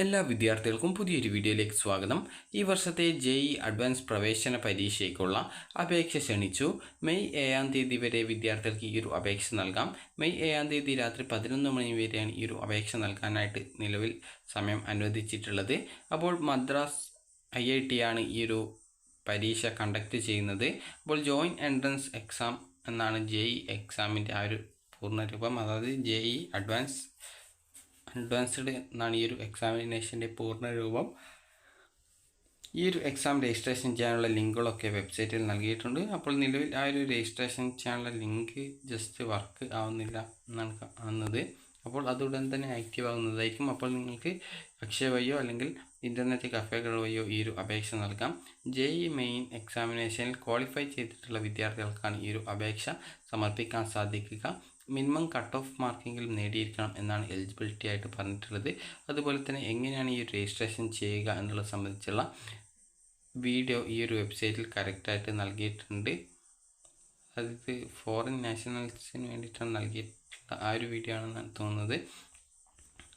എല്ലാ വിദ്യാർത്ഥികൾക്കും പുതിയൊരു വീഡിയോയിലേക്ക് സ്വാഗതം. ഈ വർഷത്തെ ജെഇഇ അഡ്വാൻസ് പ്രവേശന പരീക്ഷയ്ക്കുള്ള അപേക്ഷ ക്ഷണിച്ചു. മെയ് 7-ാം തീയതി വരെ വിദ്യാർത്ഥികൾക്ക് ഈ ഒരു അപേക്ഷ നൽകാം. മെയ് 7-ാം തീയതി രാത്രി 11 മണി വരെയാണ് ഈ ഒരു അപേക്ഷ നൽകാനായിട്ട് നിലവിൽ സമയം അനുവദിച്ചിട്ടുള്ളത്. അപ്പോൾ മദ്രാസ് IIT ആണ് ഈ ഒരു പരീക്ഷ കണ്ടക്ട് ചെയ്യുന്നത്. അപ്പോൾ ജോയിൻറ്റ് എൻട്രൻസ് എക്സാം എന്നാണ് ജെഇഇ എക്സാമിൻ്റെ ആ ഒരു പൂർണ്ണരൂപം. അതായത് ജെഇഇ അഡ്വാൻസ്ഡ് എന്നാണ് ഈ ഒരു എക്സാമിനേഷൻ്റെ പൂർണ്ണ രൂപം. ഈ ഒരു എക്സാം രജിസ്ട്രേഷൻ ചെയ്യാനുള്ള ലിങ്കുകളൊക്കെ വെബ്സൈറ്റിൽ നൽകിയിട്ടുണ്ട്. അപ്പോൾ നിലവിൽ ആ ഒരു രജിസ്ട്രേഷൻ ചെയ്യാനുള്ള ലിങ്ക് ജസ്റ്റ് വർക്ക് ആവുന്നില്ല എന്നാണ് കാണുന്നത്. അപ്പോൾ അതുടൻ തന്നെ ആക്റ്റീവ് ആവുന്നതായിരിക്കും. അപ്പോൾ നിങ്ങൾക്ക് അക്ഷയ വഴിയോ അല്ലെങ്കിൽ ഇൻ്റർനെറ്റ് കഫേകൾ വഴിയോ ഈ ഒരു അപേക്ഷ നൽകാം. ജെഇഇ മെയിൻ എക്സാമിനേഷനിൽ ക്വാളിഫൈ ചെയ്തിട്ടുള്ള വിദ്യാർത്ഥികൾക്കാണ് ഈ ഒരു അപേക്ഷ സമർപ്പിക്കാൻ സാധിക്കുക. മിനിമം കട്ട് ഓഫ് മാർക്കെങ്കിലും നേടിയിരിക്കണം എന്നാണ് എലിജിബിലിറ്റി ആയിട്ട് പറഞ്ഞിട്ടുള്ളത്. അതുപോലെ തന്നെ എങ്ങനെയാണ് ഈ രജിസ്ട്രേഷൻ ചെയ്യുക എന്നുള്ളത് സംബന്ധിച്ചുള്ള വീഡിയോ ഈ ഒരു വെബ്സൈറ്റിൽ കറക്റ്റായിട്ട് നൽകിയിട്ടുണ്ട്. അതായത് ഫോറിൻ നാഷണൽസിന് വേണ്ടിയിട്ടാണ് നൽകിയിട്ടുള്ള ആ ഒരു വീഡിയോ ആണെന്നാണ് തോന്നുന്നത്.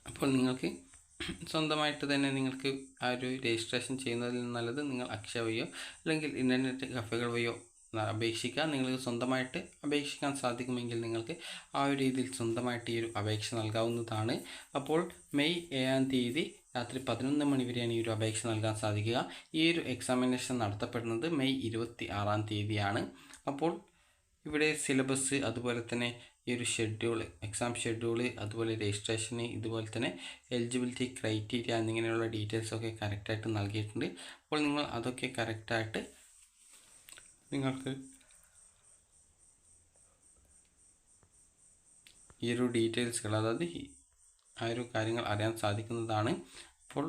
അപ്പോൾ നിങ്ങൾക്ക് സ്വന്തമായിട്ട് തന്നെ നിങ്ങൾക്ക് ആ ഒരു രജിസ്ട്രേഷൻ ചെയ്യുന്നതിൽ നല്ലത് നിങ്ങൾ അക്ഷയ വഴിയോ അല്ലെങ്കിൽ ഇൻ്റർനെറ്റ് കഫേകൾ വഴിയോ അപേക്ഷിക്കുക. നിങ്ങൾക്ക് സ്വന്തമായിട്ട് അപേക്ഷിക്കാൻ സാധിക്കുമെങ്കിൽ നിങ്ങൾക്ക് ആ ഒരു രീതിയിൽ സ്വന്തമായിട്ട് ഈ ഒരു അപേക്ഷ നൽകാവുന്നതാണ്. അപ്പോൾ മെയ് 7-ാം തീയതി രാത്രി 11 മണി വരെയാണ് ഈ ഒരു അപേക്ഷ നൽകാൻ സാധിക്കുക. ഈ ഒരു എക്സാമിനേഷൻ നടത്തപ്പെടുന്നത് മെയ് 26-ാം തീയതിയാണ്. അപ്പോൾ ഇവിടെ സിലബസ്, അതുപോലെ തന്നെ ഈ ഒരു ഷെഡ്യൂൾ, എക്സാം ഷെഡ്യൂൾ, അതുപോലെ രജിസ്ട്രേഷന്, ഇതുപോലെ തന്നെ എലിജിബിലിറ്റി ക്രൈറ്റീരിയ എന്നിങ്ങനെയുള്ള ഡീറ്റെയിൽസൊക്കെ കറക്റ്റായിട്ട് നൽകിയിട്ടുണ്ട്. അപ്പോൾ നിങ്ങൾ അതൊക്കെ കറക്റ്റായിട്ട് നിങ്ങൾക്ക് ഈ ഒരു ഡീറ്റെയിൽസുകൾ, അതായത് ആ ഒരു കാര്യങ്ങൾ അറിയാൻ സാധിക്കുന്നതാണ്. അപ്പോൾ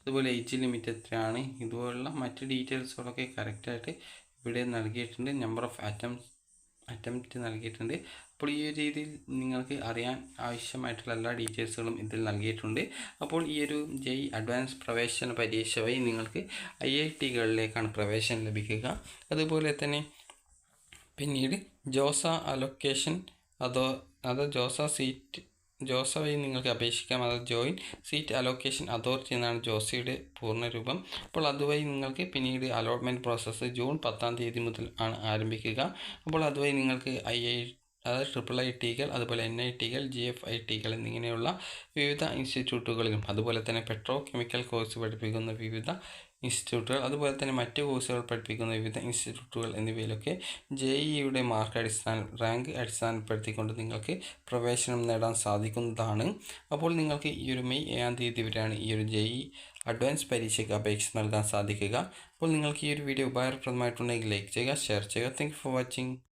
അതുപോലെ ഏജ് ലിമിറ്റ് എത്രയാണ്, ഇതുപോലുള്ള മറ്റ് ഡീറ്റെയിൽസുകളൊക്കെ കറക്റ്റായിട്ട് ഇവിടെ നൽകിയിട്ടുണ്ട്. നമ്പർ ഓഫ് അറ്റംപ്റ്റ് നൽകിയിട്ടുണ്ട്. അപ്പോൾ ഈ ഒരു രീതിയിൽ നിങ്ങൾക്ക് അറിയാൻ ആവശ്യമായിട്ടുള്ള എല്ലാ ഡീറ്റെയിൽസുകളും ഇതിൽ നൽകിയിട്ടുണ്ട്. അപ്പോൾ ഈ ഒരു ജെഇഇ അഡ്വാൻസ് പ്രവേശന പരീക്ഷ വഴി നിങ്ങൾക്ക് IITകളിലേക്കാണ് പ്രവേശനം ലഭിക്കുക. അതുപോലെ തന്നെ പിന്നീട് ജോസ അലൊക്കേഷൻ ജോസ വഴി നിങ്ങൾക്ക് അപേക്ഷിക്കാം. അത് ജോയിൻറ്റ് സീറ്റ് അലോക്കേഷൻ അതോറിറ്റി എന്നാണ് ജോസയുടെ പൂർണ്ണരൂപം. അപ്പോൾ അതുവഴി നിങ്ങൾക്ക് പിന്നീട് അലോട്ട്മെൻറ്റ് പ്രോസസ്സ് ജൂൺ 10-ാം തീയതി മുതൽ ആണ് ആരംഭിക്കുക. അപ്പോൾ അതുവഴി നിങ്ങൾക്ക് അതായത് IITകൾ, അതുപോലെ NITകൾ, GFITകൾ എന്നിങ്ങനെയുള്ള വിവിധ ഇൻസ്റ്റിറ്റ്യൂട്ടുകളിലും, അതുപോലെ തന്നെ പെട്രോ കെമിക്കൽ കോഴ്സ് പഠിപ്പിക്കുന്ന വിവിധ ഇൻസ്റ്റിറ്റ്യൂട്ടുകൾ, അതുപോലെ തന്നെ മറ്റ് കോഴ്സുകൾ പഠിപ്പിക്കുന്ന വിവിധ ഇൻസ്റ്റിറ്റ്യൂട്ടുകൾ എന്നിവയിലൊക്കെ ജെഇഇയുടെ റാങ്ക് അടിസ്ഥാനപ്പെടുത്തിക്കൊണ്ട് നിങ്ങൾക്ക് പ്രവേശനം നേടാൻ സാധിക്കുന്നതാണ്. അപ്പോൾ നിങ്ങൾക്ക് ഈ ഒരു മെയ് 7-ാം തീയതി വരെയാണ് ഈ ഒരു ജെഇഇ അഡ്വാൻസ് പരീക്ഷയ്ക്ക് അപേക്ഷ നൽകാൻ സാധിക്കുക. അപ്പോൾ നിങ്ങൾക്ക് ഈ ഒരു വീഡിയോ ഉപകാരപ്രദമായിട്ടുണ്ടെങ്കിൽ ലൈക്ക് ചെയ്യുക, ഷെയർ ചെയ്യുക. Thank you for watching.